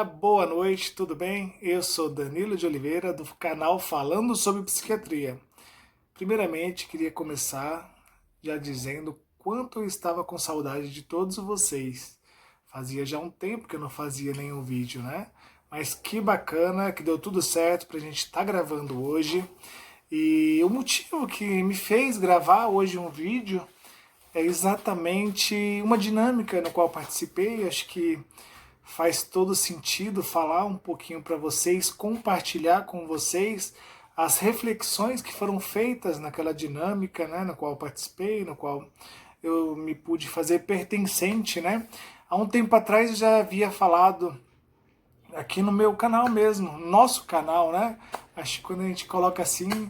galera, boa noite, tudo bem? Eu sou Danilo de Oliveira, do canal Falando sobre Psiquiatria. Primeiramente, queria começar já dizendo quanto eu estava com saudade de todos vocês. Fazia já um tempo que eu não fazia nenhum vídeo, né? Mas que bacana, que deu tudo certo pra gente estar gravando hoje. E o motivo que me fez gravar hoje um vídeo é exatamente uma dinâmica na qual participei. Acho que faz todo sentido falar um pouquinho para vocês, compartilhar com vocês as reflexões que foram feitas naquela dinâmica, né, na qual eu participei, no qual eu me pude fazer pertencente, né? Há um tempo atrás eu já havia falado aqui no meu canal mesmo, nosso canal, né? Acho que quando a gente coloca assim,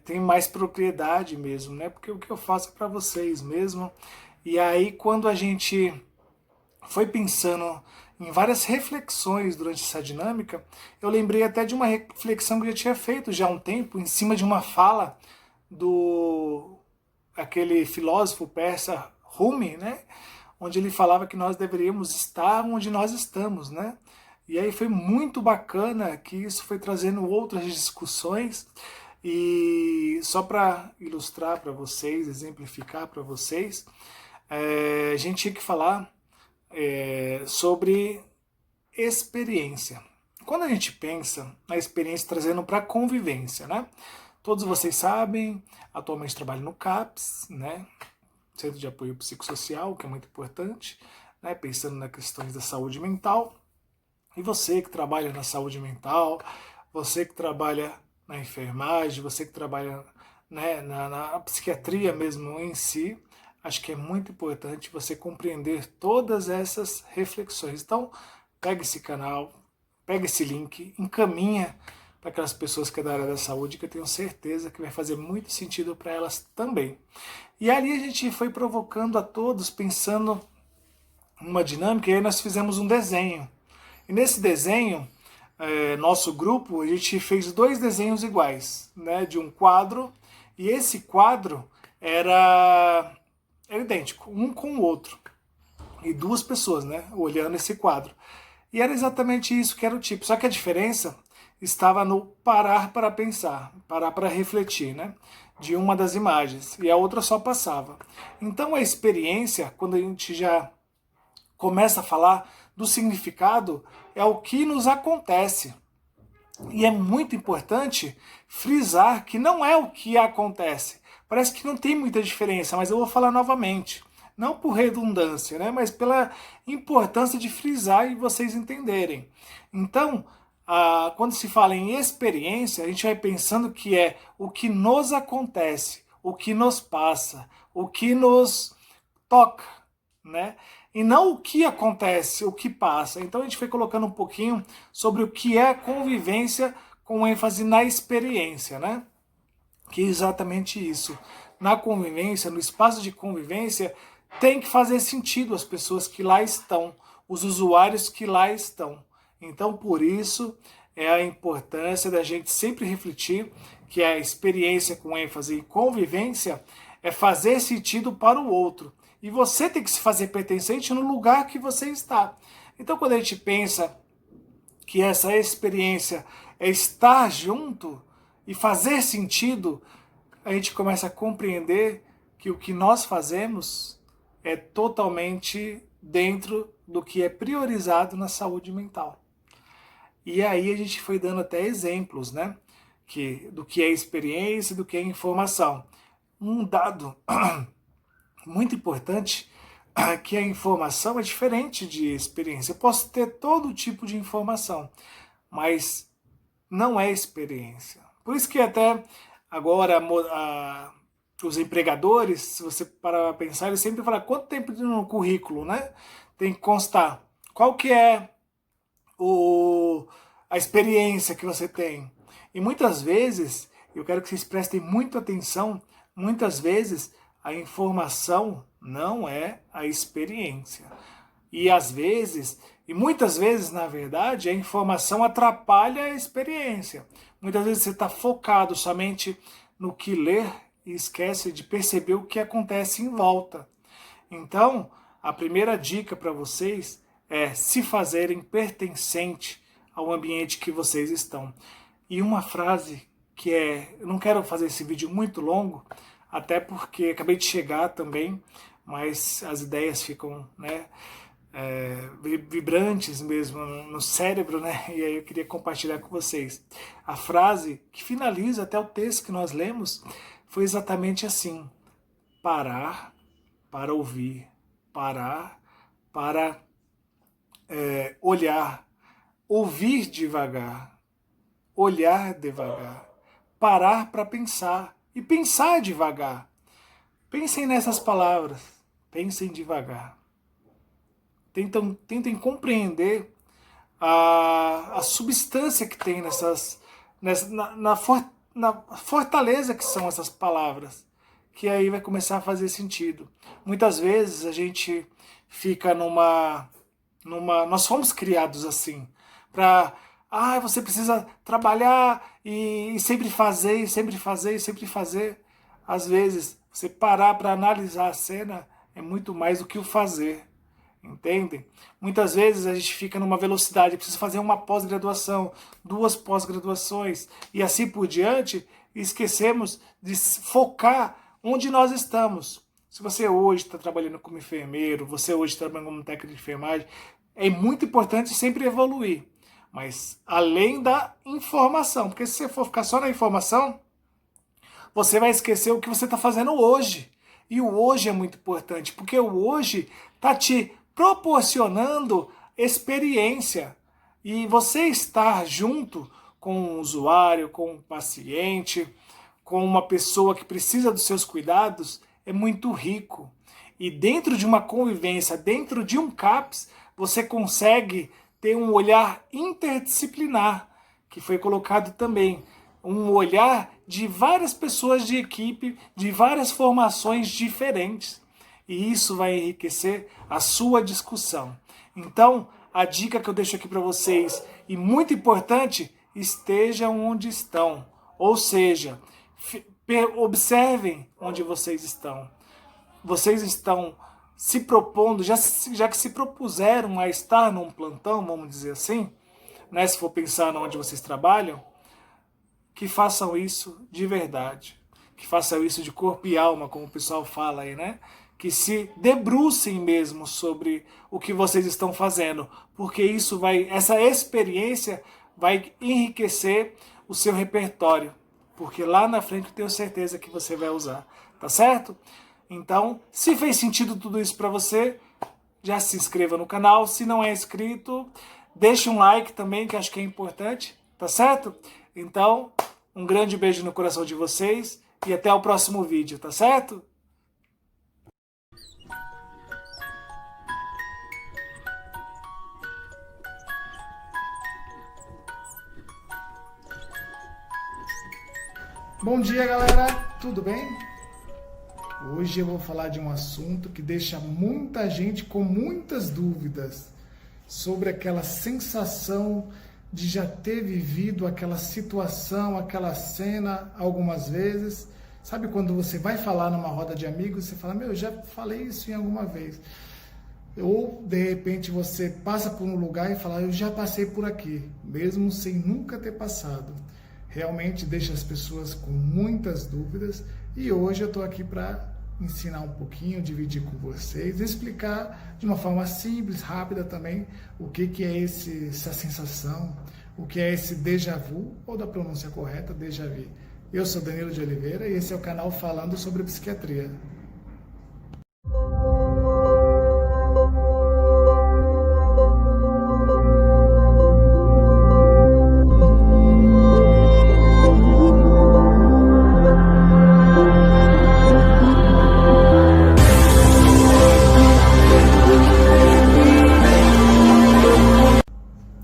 tem mais propriedade mesmo, né? Porque o que eu faço é para vocês mesmo. E aí quando a gente foi pensando em várias reflexões durante essa dinâmica, eu lembrei até de uma reflexão que eu já tinha feito já há um tempo, em cima de uma fala do aquele filósofo persa Rumi, né? Onde ele falava que nós deveríamos estar onde nós estamos, né? E aí foi muito bacana que isso foi trazendo outras discussões, e só para ilustrar para vocês, exemplificar para vocês, a gente tinha que falar sobre experiência. Quando a gente pensa na experiência trazendo para a convivência, né? Todos vocês sabem, atualmente trabalho no CAPS, né? Centro de Apoio Psicossocial, que é muito importante, né? Pensando nas questões da saúde mental. E você que trabalha na saúde mental, você que trabalha na enfermagem, você que trabalha, né, na psiquiatria mesmo em si, acho que é muito importante você compreender todas essas reflexões. Então, pega esse canal, pega esse link, encaminha para aquelas pessoas que é da área da saúde, que eu tenho certeza que vai fazer muito sentido para elas também. E ali a gente foi provocando a todos, pensando numa dinâmica, e aí nós fizemos um desenho. E nesse desenho, nosso grupo, a gente fez dois desenhos iguais, né, de um quadro, e esse quadro era idêntico, um com o outro, e duas pessoas, né, olhando esse quadro. E era exatamente isso que era o tipo, só que a diferença estava no parar para pensar, parar para refletir, né, de uma das imagens, e a outra só passava. Então a experiência, quando a gente já começa a falar do significado, é o que nos acontece. E é muito importante frisar que não é o que acontece. Parece que não tem muita diferença, mas eu vou falar novamente. Não por redundância, né, mas pela importância de frisar e vocês entenderem. Então, quando se fala em experiência, a gente vai pensando que é o que nos acontece, o que nos passa, o que nos toca, né? E não o que acontece, o que passa. Então a gente foi colocando um pouquinho sobre o que é a convivência com ênfase na experiência, né? Que é exatamente isso. Na convivência, no espaço de convivência, tem que fazer sentido as pessoas que lá estão, os usuários que lá estão. Então, por isso, é a importância da gente sempre refletir que a experiência com ênfase em convivência é fazer sentido para o outro. E você tem que se fazer pertencente no lugar que você está. Então, quando a gente pensa que essa experiência é estar junto e fazer sentido, a gente começa a compreender que o que nós fazemos é totalmente dentro do que é priorizado na saúde mental. E aí a gente foi dando até exemplos, né? Do que é experiência e do que é informação. Um dado muito importante é que a informação é diferente de experiência. Eu posso ter todo tipo de informação, mas não é experiência. Por isso que até agora os empregadores, se você parar para pensar, eles sempre falam quanto tempo no currículo, né? Tem que constar. Qual que é a experiência que você tem? E muitas vezes, eu quero que vocês prestem muita atenção, muitas vezes a informação não é a experiência. E às vezes, e muitas vezes, na verdade, a informação atrapalha a experiência. Muitas vezes você está focado somente no que ler e esquece de perceber o que acontece em volta. Então, a primeira dica para vocês se fazerem pertencente ao ambiente que vocês estão. E uma frase que eu não quero fazer esse vídeo muito longo, até porque acabei de chegar também, mas as ideias ficam, né, vibrantes mesmo no cérebro, né? E aí eu queria compartilhar com vocês. A frase que finaliza até o texto que nós lemos foi exatamente assim: parar para ouvir, parar para olhar, ouvir devagar, olhar devagar, parar para pensar e pensar devagar. Pensem nessas palavras, pensem devagar. Tentem compreender a substância que tem na fortaleza que são essas palavras, que aí vai começar a fazer sentido. Muitas vezes a gente fica nós fomos criados assim, você precisa trabalhar e sempre fazer, e sempre fazer, e sempre fazer. Às vezes, você parar para analisar a cena é muito mais do que o fazer. Entendem? Muitas vezes a gente fica numa velocidade, precisa fazer uma pós-graduação, 2 pós-graduações e assim por diante, e esquecemos de focar onde nós estamos. Se você hoje está trabalhando como enfermeiro, você hoje está trabalhando como técnico de enfermagem, é muito importante sempre evoluir. Mas além da informação, porque se você for ficar só na informação, você vai esquecer o que você está fazendo hoje. E o hoje é muito importante, porque o hoje está te proporcionando experiência. E você estar junto com um usuário, com um paciente, com uma pessoa que precisa dos seus cuidados, é muito rico. E dentro de uma convivência, dentro de um CAPS, você consegue ter um olhar interdisciplinar, que foi colocado também. Um olhar de várias pessoas de equipe, de várias formações diferentes. E isso vai enriquecer a sua discussão. Então, a dica que eu deixo aqui para vocês, e muito importante, estejam onde estão. Ou seja, observem onde vocês estão. Vocês estão se propondo, já que se propuseram a estar num plantão, vamos dizer assim, né, se for pensar onde vocês trabalham, que façam isso de verdade, que façam isso de corpo e alma, como o pessoal fala aí, né? Que se debrucem mesmo sobre o que vocês estão fazendo, porque essa experiência vai enriquecer o seu repertório, porque lá na frente eu tenho certeza que você vai usar, tá certo? Então, se fez sentido tudo isso para você, já se inscreva no canal. Se não é inscrito, deixe um like também, que acho que é importante, tá certo? Então, um grande beijo no coração de vocês e até o próximo vídeo, tá certo? Bom dia, galera, tudo bem? Hoje eu vou falar de um assunto que deixa muita gente com muitas dúvidas sobre aquela sensação de já ter vivido aquela situação, aquela cena algumas vezes. Sabe quando você vai falar numa roda de amigos, você fala, eu já falei isso em alguma vez. Ou, de repente, você passa por um lugar e fala, eu já passei por aqui, mesmo sem nunca ter passado. Realmente deixa as pessoas com muitas dúvidas e hoje eu estou aqui para ensinar um pouquinho, dividir com vocês, explicar de uma forma simples, rápida também, o que é essa sensação, o que é esse déjà vu, ou da pronúncia correta, déjà vu. Eu sou Danilo de Oliveira e esse é o canal falando sobre psiquiatria.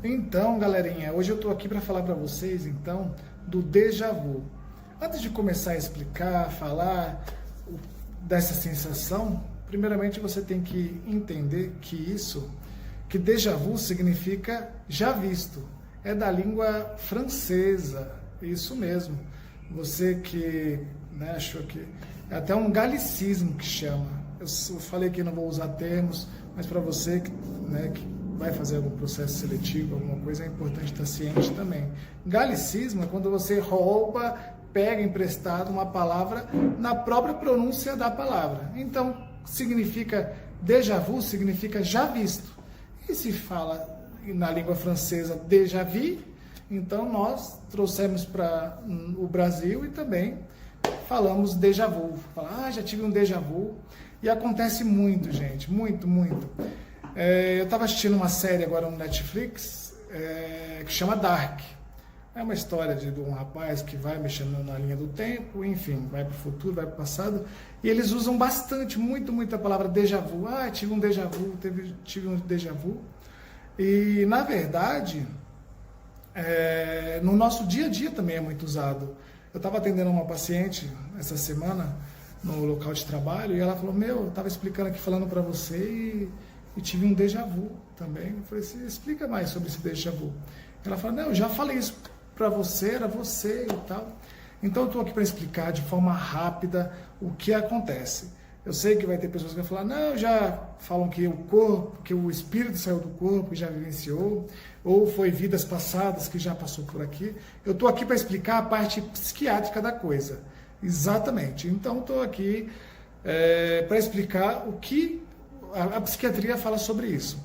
Então, galerinha, hoje eu estou aqui para falar para vocês, então, do déjà vu. Antes de começar a explicar, falar dessa sensação, primeiramente você tem que entender que déjà vu significa já visto. É da língua francesa, isso mesmo. Você que achou que é até um galicismo que chama. Eu falei que não vou usar termos, mas para você que vai fazer algum processo seletivo, alguma coisa, é importante estar ciente também. Galicismo é quando você rouba, pega emprestado uma palavra na própria pronúncia da palavra. Então, significa déjà vu, significa já visto. E se fala na língua francesa déjà vu, então nós trouxemos para o Brasil e também falamos déjà vu. Fala, já tive um déjà vu. E acontece muito, gente, muito, muito. Eu estava assistindo uma série agora no Netflix que chama Dark. É uma história de um rapaz que vai mexendo na linha do tempo, enfim, vai para o futuro, vai para o passado, e eles usam bastante, muito a palavra déjà vu. Tive um déjà vu, tive um déjà vu. E, na verdade, no nosso dia a dia também é muito usado. Eu estava atendendo uma paciente essa semana no local de trabalho, e ela falou, eu estava explicando aqui, falando para você, e tive um déjà vu também. Eu falei assim, explica mais sobre esse déjà vu. Ela falou, eu já falei isso para você, era você e tal. Então eu estou aqui para explicar de forma rápida o que acontece. Eu sei que vai ter pessoas que vão falar, já falam que o corpo, que o espírito saiu do corpo e já vivenciou, ou foi vidas passadas que já passou por aqui. Eu estou aqui para explicar a parte psiquiátrica da coisa. Exatamente. Então estou aqui para explicar o que a psiquiatria fala sobre isso.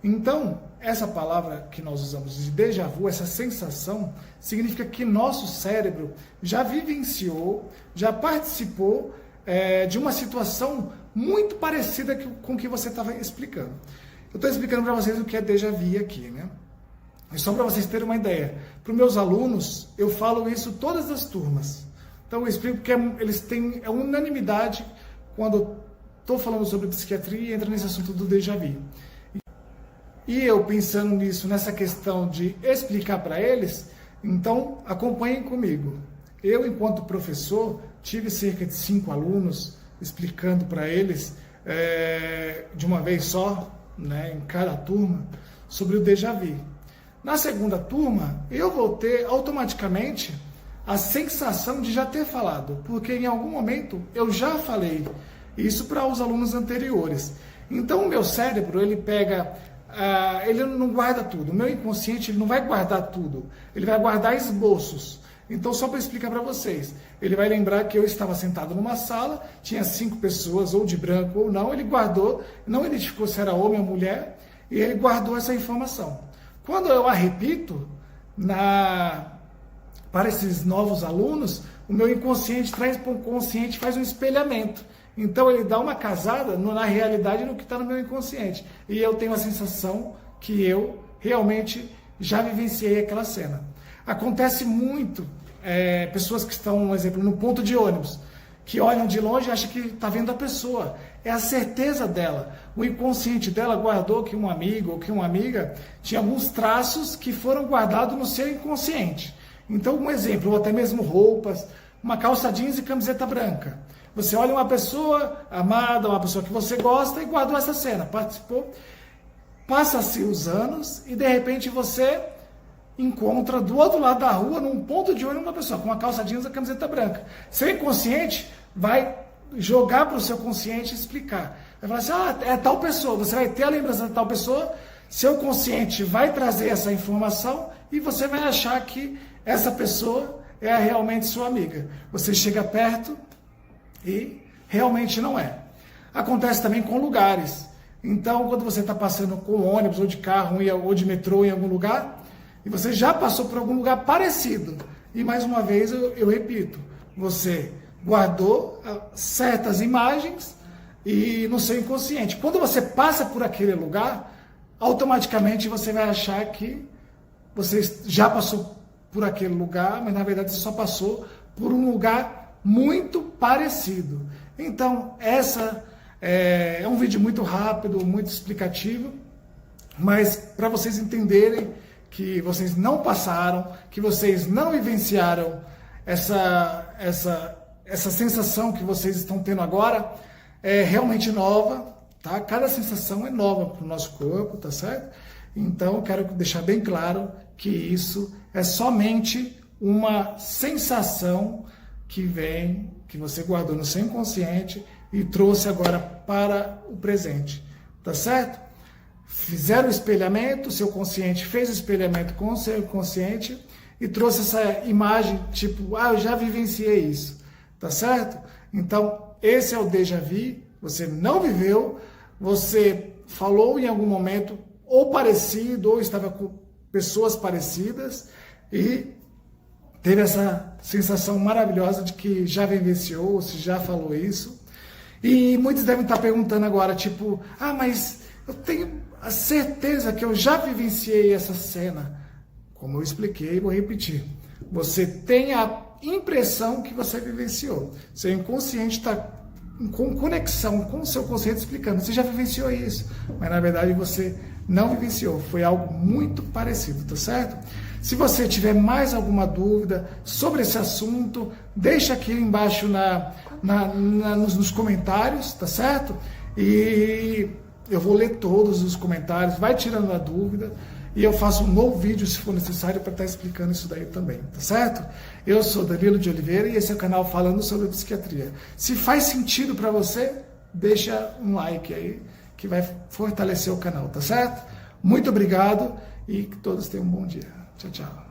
Então, essa palavra que nós usamos de déjà vu, essa sensação, significa que nosso cérebro já vivenciou, já participou de uma situação muito parecida com o que você estava explicando. Eu estou explicando para vocês o que é déjà vu aqui, né? E só para vocês terem uma ideia. Para os meus alunos, eu falo isso todas as turmas. Então eu explico que eles têm unanimidade quando estou falando sobre psiquiatria e entra nesse assunto do déjà vu. E eu pensando nisso, nessa questão de explicar para eles, então acompanhem comigo. Eu, enquanto professor, tive cerca de 5 alunos explicando para eles de uma vez só, né, em cada turma, sobre o déjà vu. Na segunda turma, eu vou ter automaticamente a sensação de já ter falado, porque em algum momento eu já falei isso para os alunos anteriores. Então o meu cérebro, ele pega... ele não guarda tudo. O meu inconsciente ele não vai guardar tudo. Ele vai guardar esboços. Então, só para explicar para vocês, ele vai lembrar que eu estava sentado numa sala, tinha 5 pessoas, ou de branco ou não, ele guardou, não identificou se era homem ou mulher, e ele guardou essa informação. Quando eu a repito, para esses novos alunos, o meu inconsciente traz para o consciente, faz um espelhamento. Então ele dá uma casada na realidade no que está no meu inconsciente. E eu tenho a sensação que eu realmente já vivenciei aquela cena. Acontece muito, pessoas que estão, um exemplo, no ponto de ônibus, que olham de longe e acham que está vendo a pessoa. É a certeza dela. O inconsciente dela guardou que um amigo ou que uma amiga tinha alguns traços que foram guardados no seu inconsciente. Então, um exemplo, ou até mesmo roupas, uma calça jeans e camiseta branca. Você olha uma pessoa amada, uma pessoa que você gosta e guardou essa cena, participou. Passa-se os anos e de repente você encontra do outro lado da rua, num ponto de olho, uma pessoa com uma calça jeans e camiseta branca. Seu inconsciente vai jogar para o seu consciente explicar. Vai falar assim, é tal pessoa, você vai ter a lembrança de tal pessoa, seu consciente vai trazer essa informação e você vai achar que essa pessoa é realmente sua amiga. Você chega perto e realmente não é. Acontece também com lugares. Então, quando você está passando com ônibus, ou de carro, ou de metrô em algum lugar, e você já passou por algum lugar parecido, e mais uma vez eu repito, você guardou certas imagens e no seu inconsciente. Quando você passa por aquele lugar, automaticamente você vai achar que você já passou por aquele lugar, mas na verdade você só passou por um lugar muito parecido. Então, essa é um vídeo muito rápido, muito explicativo, mas para vocês entenderem que vocês não passaram, que vocês não vivenciaram essa sensação que vocês estão tendo agora, é realmente nova, tá? Cada sensação é nova para o nosso corpo, tá certo? Então, quero deixar bem claro que isso é somente uma sensação que vem, que você guardou no seu inconsciente e trouxe agora para o presente, tá certo? fizeram o espelhamento, seu consciente fez o espelhamento com o seu inconsciente e trouxe essa imagem, tipo, eu já vivenciei isso, tá certo? Então, esse é o déjà vu, você não viveu, você falou em algum momento ou parecido, ou estava com pessoas parecidas e teve essa sensação maravilhosa de que já vivenciou, se já falou isso. E muitos devem estar perguntando agora, tipo, mas eu tenho a certeza que eu já vivenciei essa cena. Como eu expliquei, vou repetir. Você tem a impressão que você vivenciou. Seu inconsciente está com conexão com o seu consciente explicando. Você já vivenciou isso, mas na verdade você não vivenciou. Foi algo muito parecido, tá certo? Se você tiver mais alguma dúvida sobre esse assunto, deixa aqui embaixo nos comentários, tá certo? E eu vou ler todos os comentários, vai tirando a dúvida e eu faço um novo vídeo se for necessário para estar explicando isso daí também, tá certo? Eu sou Danilo de Oliveira e esse é o canal Falando sobre Psiquiatria. Se faz sentido para você, deixa um like aí que vai fortalecer o canal, tá certo? Muito obrigado e que todos tenham um bom dia. Tchau, tchau.